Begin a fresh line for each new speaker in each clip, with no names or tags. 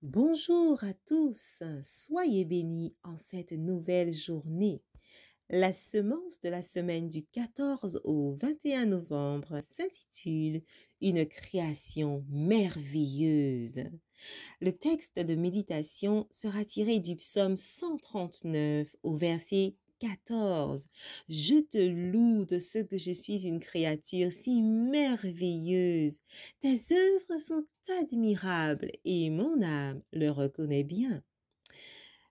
Bonjour à tous, soyez bénis en cette nouvelle journée. La semence de la semaine du 14 au 21 novembre s'intitule Une création merveilleuse. Le texte de méditation sera tiré du psaume 139 au verset 14. Je te loue de ce que je suis une créature si merveilleuse. Tes œuvres sont admirables et mon âme le reconnaît bien.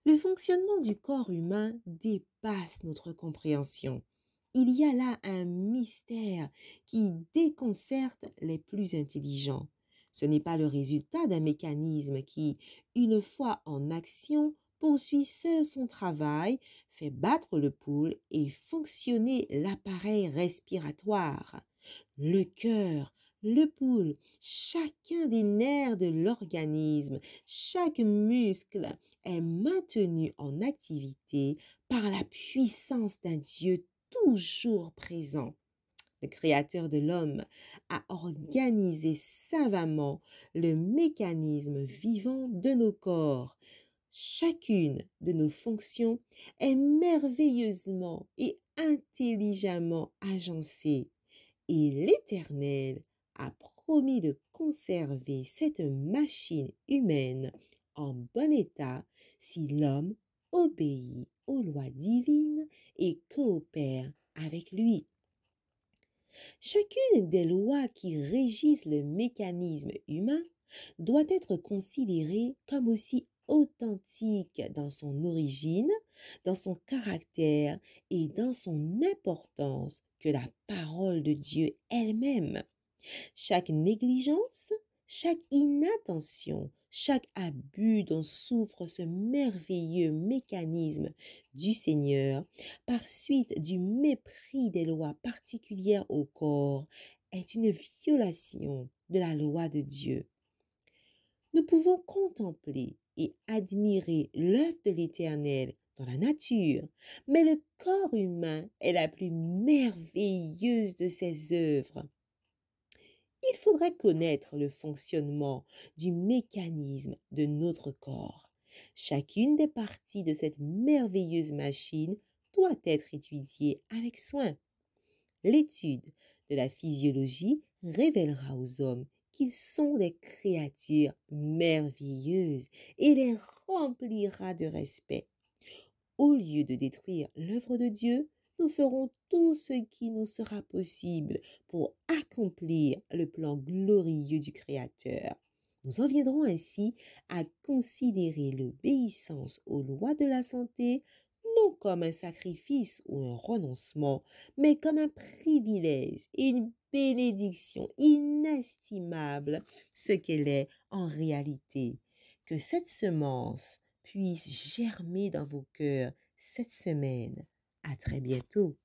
Le fonctionnement du corps humain dépasse notre compréhension. Il y a là un mystère qui déconcerte les plus intelligents. Ce n'est pas le résultat d'un mécanisme qui, une fois en action, poursuit seul son travail, fait battre le pouls et fonctionner l'appareil respiratoire. Le cœur, le pouls, chacun des nerfs de l'organisme, chaque muscle est maintenu en activité par la puissance d'un Dieu toujours présent. Le Créateur de l'homme a organisé savamment le mécanisme vivant de nos corps. Chacune de nos fonctions est merveilleusement et intelligemment agencée. Et l'Éternel a promis de conserver cette machine humaine en bon état si l'homme obéit aux lois divines et coopère avec lui. Chacune des lois qui régissent le mécanisme humain doit être considérée comme aussi authentique dans son origine, dans son caractère et dans son importance que la parole de Dieu elle-même. Chaque négligence, chaque inattention, chaque abus dont souffre ce merveilleux mécanisme du Seigneur, par suite du mépris des lois particulières au corps, est une violation de la loi de Dieu. Nous pouvons contempler et admirer l'œuvre de l'Éternel dans la nature, mais le corps humain est la plus merveilleuse de ses œuvres. Il faudrait connaître le fonctionnement du mécanisme de notre corps. Chacune des parties de cette merveilleuse machine doit être étudiée avec soin. L'étude de la physiologie révélera aux hommes qu'ils sont des créatures merveilleuses et les remplira de respect. Au lieu de détruire l'œuvre de Dieu, nous ferons tout ce qui nous sera possible pour accomplir le plan glorieux du Créateur. Nous en viendrons ainsi à considérer l'obéissance aux lois de la santé non comme un sacrifice ou un renoncement, mais comme un privilège et une bénédiction inestimable, ce qu'elle est en réalité. Que cette semence puisse germer dans vos cœurs cette semaine. À très bientôt.